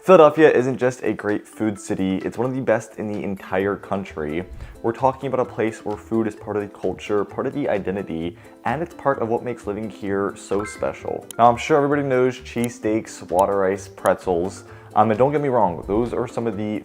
Philadelphia isn't just a great food city, it's one of the best in the entire country. We're talking about a place where food is part of the culture, part of the identity, and it's part of what makes living here so special. Now, I'm sure everybody knows cheesesteaks, water ice, pretzels. And don't get me wrong, those are some of the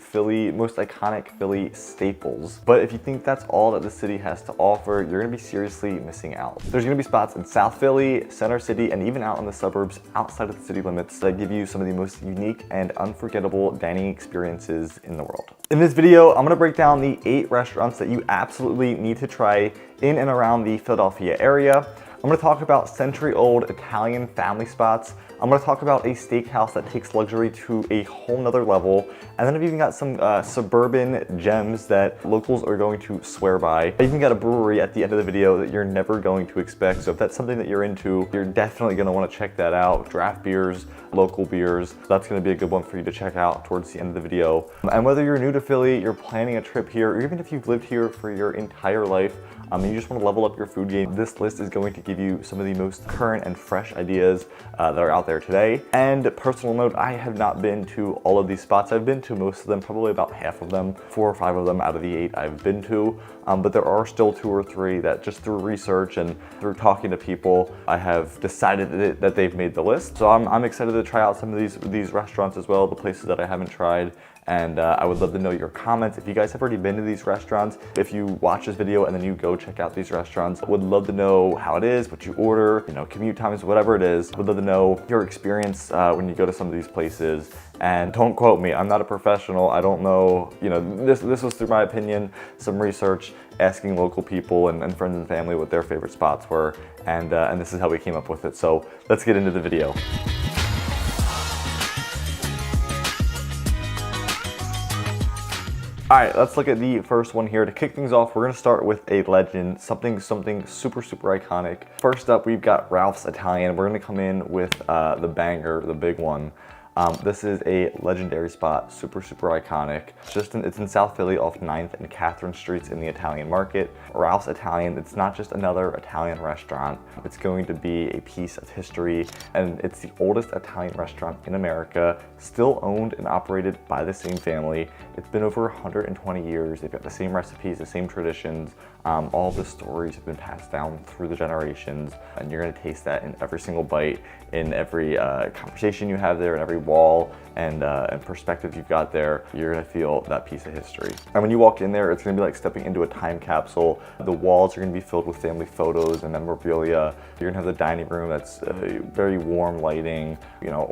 most iconic Philly staples. But if you think that's all that the city has to offer, you're gonna be seriously missing out. There's gonna be spots in South Philly, Center City, and even out in the suburbs outside of the city limits that give you some of the most unique and unforgettable dining experiences in the world. In this video, I'm gonna break down the 8 restaurants that you absolutely need to try in and around the Philadelphia area. I'm gonna talk about century-old Italian family spots. I'm gonna talk about a steakhouse that takes luxury to a whole nother level. And then I've even got some suburban gems that locals are going to swear by. I even got a brewery at the end of the video that you're never going to expect. So if that's something that you're into, you're definitely gonna wanna check that out. Draft beers, local beers, that's gonna be a good one for you to check out towards the end of the video. And whether you're new to Philly, you're planning a trip here, or even if you've lived here for your entire life, and you just want to level up your food game, this list is going to give you some of the most current and fresh ideas that are out there today. And personal note, I have not been to all of these spots. I've been to most of them, probably about half of them, 4 or 5 of them out of the 8 I've been to. But there are still 2 or 3 that just through research and through talking to people, I have decided that they've made the list. So I'm excited to try out some of these restaurants as well, the places that I haven't tried. And I would love to know your comments. If you guys have already been to these restaurants, if you watch this video and then you go check out these restaurants, would love to know how it is, what you order, commute times, whatever it is. Would love to know your experience when you go to some of these places. And don't quote me, I'm not a professional. I don't know, this was through my opinion, some research, asking local people and friends and family what their favorite spots were. And this is how we came up with it. So let's get into the video. All right, let's look at the first one here. To kick things off, we're gonna start with a legend, something super iconic. First up, we've got Ralph's Italian. We're gonna come in with the banger, the big one. This is a legendary spot, super iconic. It's in South Philly off 9th and Catherine Streets in the Italian market. Ralph's Italian, it's not just another Italian restaurant. It's going to be a piece of history, and it's the oldest Italian restaurant in America, still owned and operated by the same family. It's been over 120 years. They've got the same recipes, the same traditions. All the stories have been passed down through the generations, and you're gonna taste that in every single bite, in every conversation you have there, in every wall and perspective you've got there. You're gonna feel that piece of history. And when you walk in there, it's gonna be like stepping into a time capsule. The walls are gonna be filled with family photos and memorabilia. You're gonna have the dining room that's very warm lighting,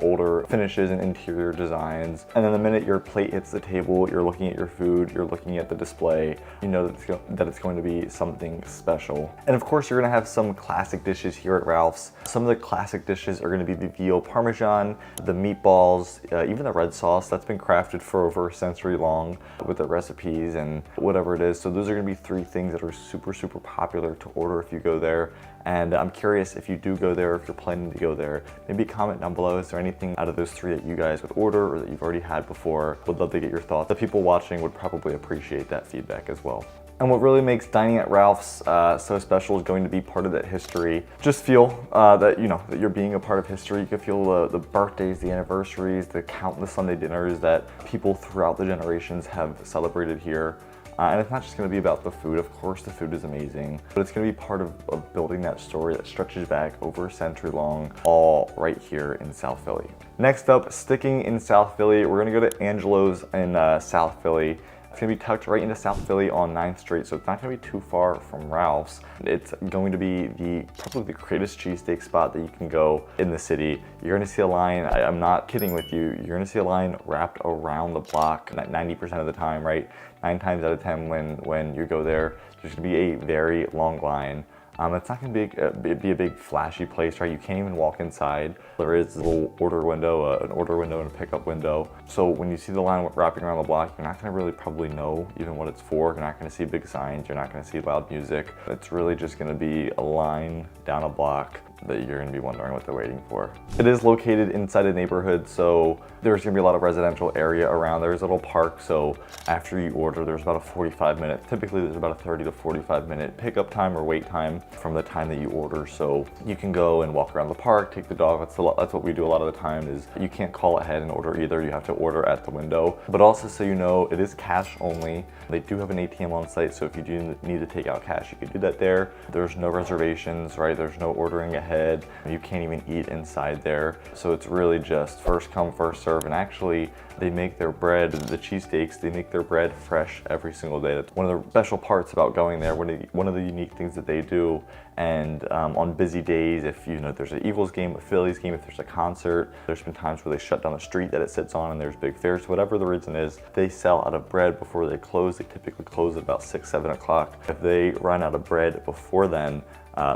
older finishes and interior designs. And then the minute your plate hits the table, you're looking at your food, you're looking at the display, you know that it's going to be something special. And of course, you're gonna have some classic dishes here at Ralph's. Some of the classic dishes are gonna be the veal parmesan, the meatballs, even the red sauce that's been crafted for over a century long with the recipes and whatever it is. So those are gonna be 3 things that are super popular to order if you go there. And I'm curious, if you do go there, if you're planning to go there, maybe comment down below, is there anything out of those 3 that you guys would order or that you've already had before? Would love to get your thoughts. The people watching would probably appreciate that feedback as well. And what really makes dining at Ralph's so special is going to be part of that history. Just feel that you're being a part of history. You can feel the birthdays, the anniversaries, the countless Sunday dinners that people throughout the generations have celebrated here. And it's not just gonna be about the food. Of course, the food is amazing, but it's gonna be part of building that story that stretches back over a century long, all right here in South Philly. Next up, sticking in South Philly, we're gonna go to Angelo's in South Philly. It's gonna be tucked right into South Philly on 9th Street, so it's not gonna be too far from Ralph's. It's going to be probably the greatest cheesesteak spot that you can go in the city. You're gonna see a line, I'm not kidding with you, you're gonna see a line wrapped around the block 90% of the time, right? 9 times out of 10 when you go there, there's gonna be a very long line. It's not gonna be a big flashy place, right? You can't even walk inside. There is a little order window, an order window and a pickup window. So when you see the line wrapping around the block, you're not gonna really probably know even what it's for. You're not gonna see big signs. You're not gonna see loud music. It's really just gonna be a line down a block that you're gonna be wondering what they're waiting for. It is located inside a neighborhood, so there's gonna be a lot of residential area around. There's a little park, so after you order, there's about a 45 minute, typically there's about a 30 to 45 minute pickup time or wait time from the time that you order. So you can go and walk around the park, take the dog. That's what we do a lot of the time. Is you can't call ahead and order either. You have to order at the window. But also, so you know, it is cash only. They do have an ATM on site, so if you do need to take out cash, you can do that there. There's no reservations, right? There's no ordering ahead. You can't even eat inside there. So it's really just first come, first serve. And actually, they make their bread, the cheesesteaks, they make their bread fresh every single day. That's one of the special parts about going there, one of the unique things that they do. And on busy days, if you know there's an Eagles game, a Phillies game, if there's a concert, there's been times where they shut down the street that it sits on and there's big fairs, whatever the reason is, they sell out of bread before they close. They typically close at about 6, 7 o'clock. If they run out of bread before then,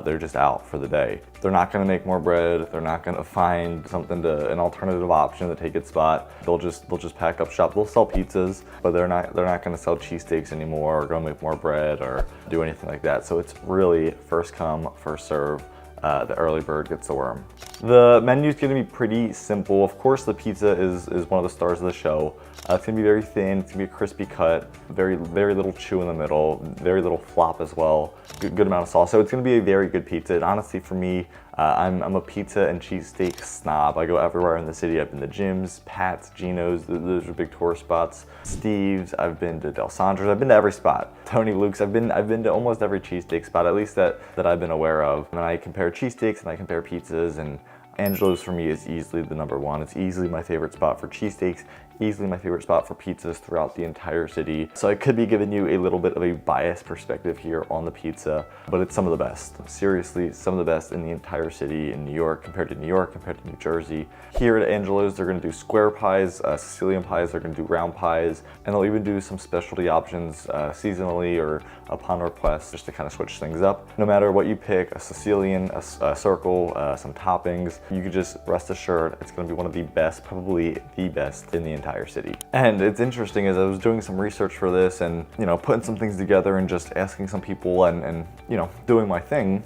they're just out for the day. They're not gonna make more bread. They're not gonna find an alternative option to take its spot. They'll just pack up shop. They'll sell pizzas, but they're not gonna sell cheesesteaks anymore or go make more bread or do anything like that. So it's really first come, first serve. The early bird gets the worm. The menu is going to be pretty simple. Of course, the pizza is one of the stars of the show. It's going to be very thin. It's going to be a crispy cut. Very little chew in the middle. Very little flop as well. Good amount of sauce. So it's going to be a very good pizza. And honestly, for me, I'm a pizza and cheesesteak snob. I go everywhere in the city. I've been to Jim's, Pat's, Gino's. Those are big tourist spots. Steve's. I've been to Del Sandra's. I've been to every spot. Tony Luke's. I've been to almost every cheesesteak spot, at least that I've been aware of. And I compare cheesesteaks and I compare pizzas, and Angelo's for me is easily the number one. It's easily my favorite spot for cheesesteaks, easily my favorite spot for pizzas throughout the entire city. So I could be giving you a little bit of a biased perspective here on the pizza, but it's some of the best. Seriously, some of the best in the entire city in New York, compared to New Jersey. Here at Angelo's, they're gonna do square pies, Sicilian pies, they're gonna do round pies, and they'll even do some specialty options seasonally or upon request, just to kind of switch things up. No matter what you pick, a Sicilian, a circle, some toppings, you could just rest assured it's gonna be one of the best, probably the best in the entire city. And it's interesting, as I was doing some research for this and, you know, putting some things together and just asking some people and you know, doing my thing,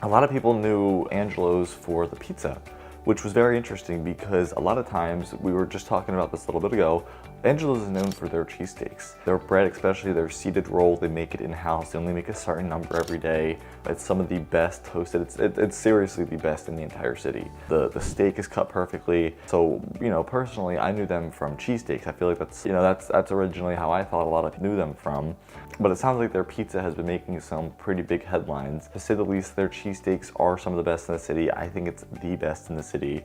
a lot of people knew Angelo's for the pizza, which was very interesting because a lot of times, we were just talking about this a little bit ago, Angelo's is known for their cheesesteaks. Their bread, especially their seeded roll, they make it in-house. They only make a certain number every day. It's some of the best toasted. It's seriously the best in the entire city. The steak is cut perfectly. So, you know, personally, I knew them from cheesesteaks. I feel like that's originally how I thought a lot of people knew them from. But it sounds like their pizza has been making some pretty big headlines. To say the least, their cheesesteaks are some of the best in the city. I think it's the best in the city.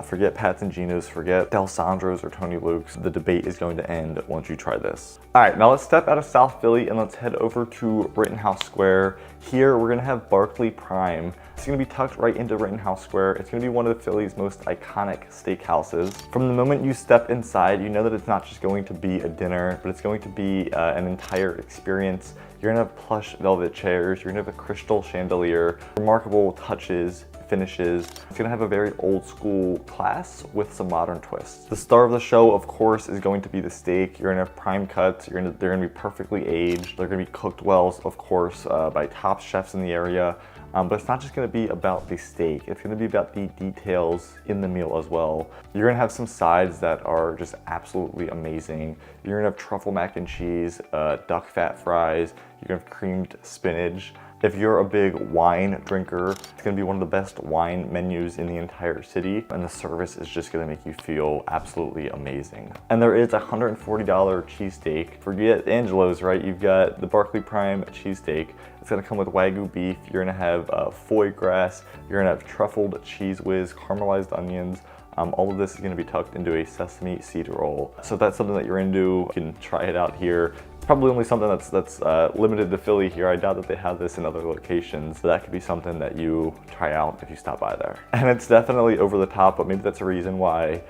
Forget Pat's and Gino's, forget Del Sandra's or Tony Luke's. The debate is going to end once you try this. All right, now let's step out of South Philly and let's head over to Rittenhouse Square. Here, we're gonna have Barclay Prime. It's gonna be tucked right into Rittenhouse Square. It's gonna be one of Philly's most iconic steakhouses. From the moment you step inside, you know that it's not just going to be a dinner, but it's going to be an entire experience. You're gonna have plush velvet chairs, you're gonna have a crystal chandelier, remarkable touches, finishes. It's gonna have a very old school class with some modern twists. The star of the show, of course, is going to be the steak. You're gonna have prime cuts, they're gonna be perfectly aged. They're gonna be cooked well, of course, by top chefs in the area. But it's not just gonna be about the steak, it's gonna be about the details in the meal as well. You're gonna have some sides that are just absolutely amazing. You're gonna have truffle mac and cheese, duck fat fries, you're gonna have creamed spinach. If you're a big wine drinker, it's gonna be one of the best wine menus in the entire city, and the service is just gonna make you feel absolutely amazing. And there is a $140 cheesesteak. Forget Angelo's, right? You've got the Barclay Prime cheesesteak. It's gonna come with Wagyu beef. You're gonna have foie gras. You're gonna have truffled cheese whiz, caramelized onions. All of this is gonna be tucked into a sesame seed roll. So if that's something that you're into, you can try it out here. It's probably only something that's limited to Philly here. I doubt that they have this in other locations. So that could be something that you try out if you stop by there. And it's definitely over the top, but maybe that's a reason why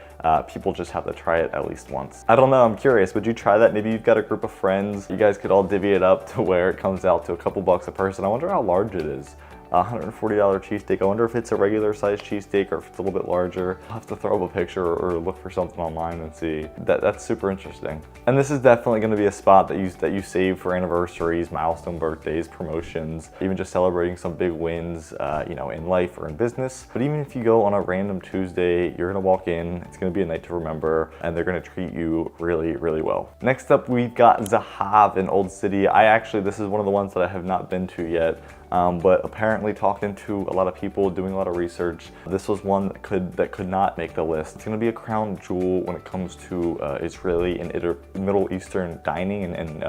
people just have to try it at least once. I don't know, I'm curious, would you try that? Maybe you've got a group of friends. You guys could all divvy it up to where it comes out to a couple bucks a person. I wonder how large it is. $140 cheesesteak. I wonder if it's a regular size cheesesteak or if it's a little bit larger. I'll have to throw up a picture or look for something online and see. That's super interesting. And this is definitely going to be a spot that you save for anniversaries, milestone birthdays, promotions, even just celebrating some big wins, you know, in life or in business. But even if you go on a random Tuesday, you're going to walk in, it's going to be a night to remember, and they're going to treat you really, really well. Next up, we've got Zahav in Old City. This is one of the ones that I have not been to yet. But apparently, talking to a lot of people, doing a lot of research, this was one that could not make the list. It's going to be a crown jewel when it comes to Israeli and Middle Eastern dining and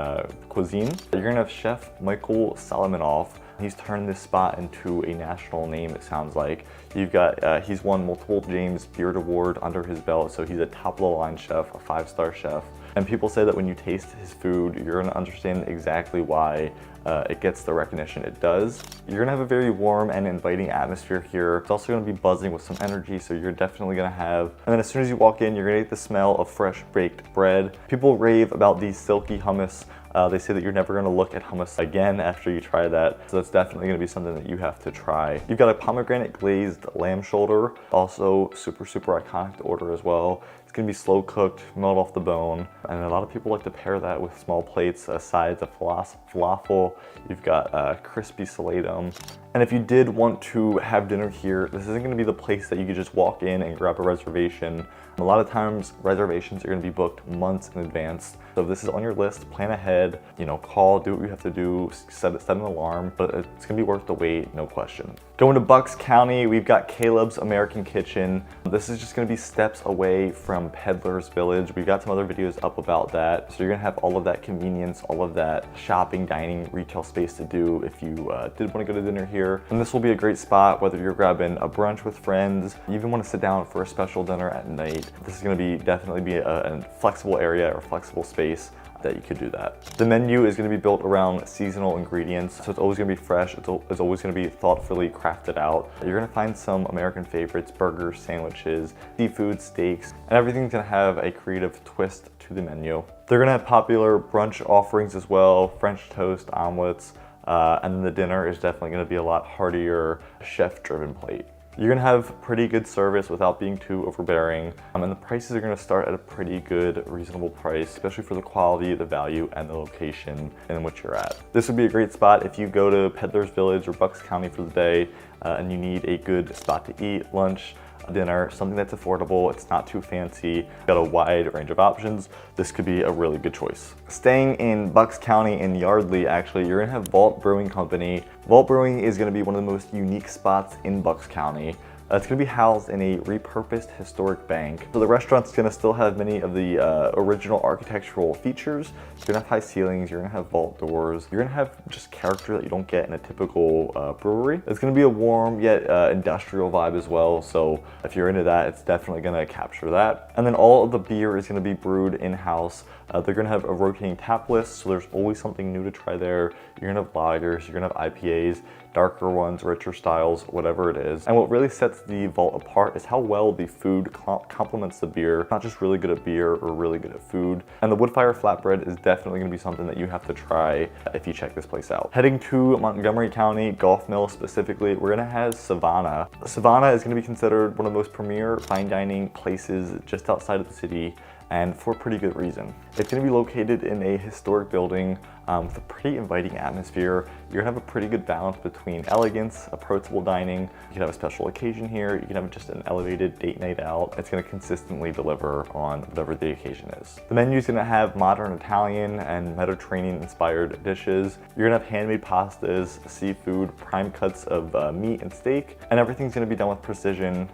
cuisine. You're going to have Chef Michael Solomonov. He's turned this spot into a national name, it sounds like. You've got, he's won multiple James Beard Award under his belt, so he's a top-of-the-line chef, a 5-star chef. And people say that when you taste his food, you're gonna understand exactly why it gets the recognition it does. You're gonna have a very warm and inviting atmosphere here. It's also gonna be buzzing with some energy, so you're definitely gonna have, and then as soon as you walk in, you're gonna get the smell of fresh baked bread. People rave about these silky hummus. They say that you're never gonna look at hummus again after you try that. So that's definitely gonna be something that you have to try. You've got a pomegranate glazed lamb shoulder, also super, super iconic to order as well. It's gonna be slow cooked, melt off the bone. And a lot of people like to pair that with small plates, sides of falafel. You've got crispy salatum. And if you did want to have dinner here, this isn't gonna be the place that you could just walk in and grab a reservation. A lot of times, reservations are gonna be booked months in advance. So if this is on your list, plan ahead, you know, call, do what you have to do, set an alarm, but it's gonna be worth the wait, no question. Going to Bucks County, we've got Caleb's American Kitchen. This is just gonna be steps away from Peddler's Village. We've got some other videos up about that. So you're gonna have all of that convenience, all of that shopping, dining, retail space to do if you did wanna go to dinner here. And this will be a great spot, whether you're grabbing a brunch with friends, you even wanna sit down for a special dinner at night. This is gonna definitely be a flexible area or flexible space that you could do that. The menu is gonna be built around seasonal ingredients, so it's always gonna be fresh, it's always gonna be thoughtfully crafted out. You're gonna find some American favorites, burgers, sandwiches, seafood, steaks, and everything's gonna have a creative twist to the menu. They're gonna have popular brunch offerings as well, French toast, omelets, and then the dinner is definitely gonna be a lot heartier, chef-driven plate. You're gonna have pretty good service without being too overbearing, and the prices are gonna start at a pretty good, reasonable price, especially for the quality, the value, and the location in which you're at. This would be a great spot if you go to Peddler's Village or Bucks County for the day, and you need a good spot to eat, lunch, dinner, something that's affordable, it's not too fancy, got a wide range of options. This could be a really good choice. Staying in Bucks County in Yardley, actually, you're gonna have Vault Brewing Company. Vault Brewing is gonna be one of the most unique spots in Bucks County. It's gonna be housed in a repurposed historic bank. So the restaurant's gonna still have many of the original architectural features. You're gonna have high ceilings, you're gonna have vault doors, you're gonna have just character that you don't get in a typical brewery. It's gonna be a warm yet industrial vibe as well. So if you're into that, it's definitely gonna capture that. And then all of the beer is gonna be brewed in-house. They're gonna have a rotating tap list, so there's always something new to try there. You're gonna have lagers, you're gonna have IPAs, darker ones, richer styles, whatever it is. And what really sets the vault apart is how well the food complements the beer. Not just really good at beer or really good at food. And the wood fire flatbread is definitely gonna be something that you have to try if you check this place out. Heading to Montgomery County, Golf Mill specifically, we're gonna have Savona. Savona is gonna be considered one of the most premier fine dining places just outside of the city, and for a pretty good reason. It's gonna be located in a historic building with a pretty inviting atmosphere. You're gonna have a pretty good balance between elegance, approachable dining. You can have a special occasion here. You can have just an elevated date night out. It's gonna consistently deliver on whatever the occasion is. The menu is gonna have modern Italian and Mediterranean inspired dishes. You're gonna have handmade pastas, seafood, prime cuts of meat and steak, and everything's gonna be done with precision,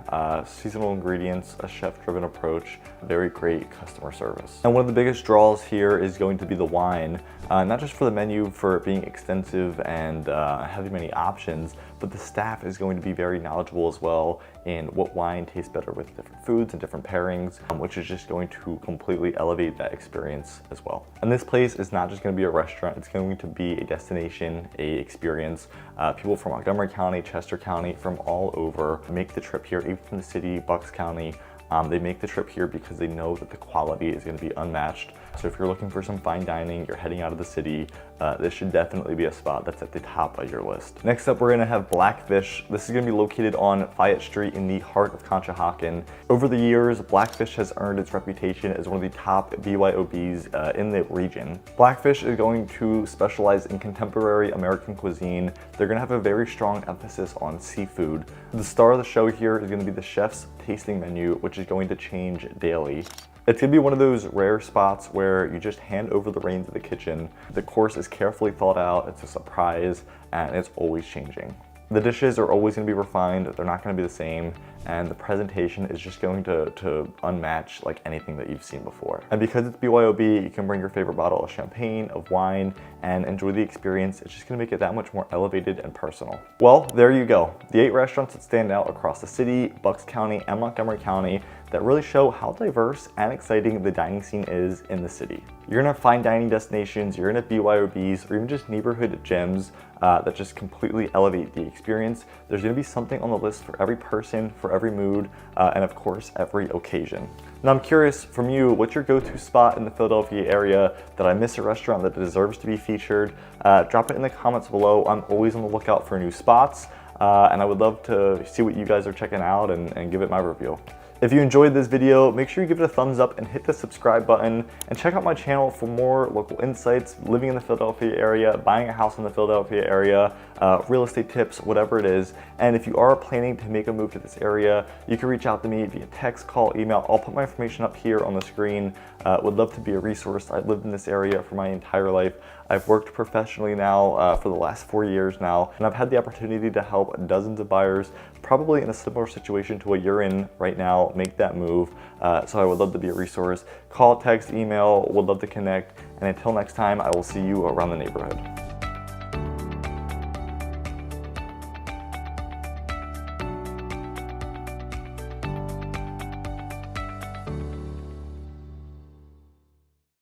seasonal ingredients, a chef-driven approach, very great customer service. And one of the biggest draws here is going to be the wine. Not just for the menu, for it being extensive and having many options, but the staff is going to be very knowledgeable as well in what wine tastes better with different foods and different pairings, which is just going to completely elevate that experience as well. And this place is not just going to be a restaurant, it's going to be a destination, a experience. People from Montgomery County, Chester County, from all over make the trip here, even from the city, Bucks County, They make the trip here because they know that the quality is going to be unmatched. So if you're looking for some fine dining, you're heading out of the city, this should definitely be a spot that's at the top of your list. Next up, we're going to have Blackfish. This is going to be located on Fayette Street in the heart of Conshohocken. Over the years, Blackfish has earned its reputation as one of the top BYOBs in the region. Blackfish is going to specialize in contemporary American cuisine. They're going to have a very strong emphasis on seafood. The star of the show here is going to be the chef's tasting menu, which is going to change daily. It's gonna be one of those rare spots where you just hand over the reins of the kitchen. The course is carefully thought out, it's a surprise, and it's always changing. The dishes are always gonna be refined, they're not gonna be the same, and the presentation is just going to unmatch like anything that you've seen before. And because it's BYOB, you can bring your favorite bottle of champagne, of wine, and enjoy the experience. It's just gonna make it that much more elevated and personal. Well, there you go. The 8 restaurants that stand out across the city, Bucks County, and Montgomery County that really show how diverse and exciting the dining scene is in the city. You're gonna have fine dining destinations, you're gonna have BYOBs, or even just neighborhood gems that just completely elevate the experience. There's gonna be something on the list for every person, for every mood, and of course, every occasion. Now I'm curious from you, what's your go-to spot in the Philadelphia area? Did I miss a restaurant that deserves to be featured? Drop it in the comments below. I'm always on the lookout for new spots, and I would love to see what you guys are checking out and give it my review. If you enjoyed this video, make sure you give it a thumbs up and hit the subscribe button, and check out my channel for more local insights, living in the Philadelphia area, buying a house in the Philadelphia area, real estate tips, whatever it is. And if you are planning to make a move to this area, you can reach out to me via text, call, email. I'll put my information up here on the screen. Would love to be a resource. I've lived in this area for my entire life. I've worked professionally now for the last 4 years now, and I've had the opportunity to help dozens of buyers, probably in a similar situation to what you're in right now, make that move. So I would love to be a resource. Call, text, email, would love to connect. And until next time, I will see you around the neighborhood.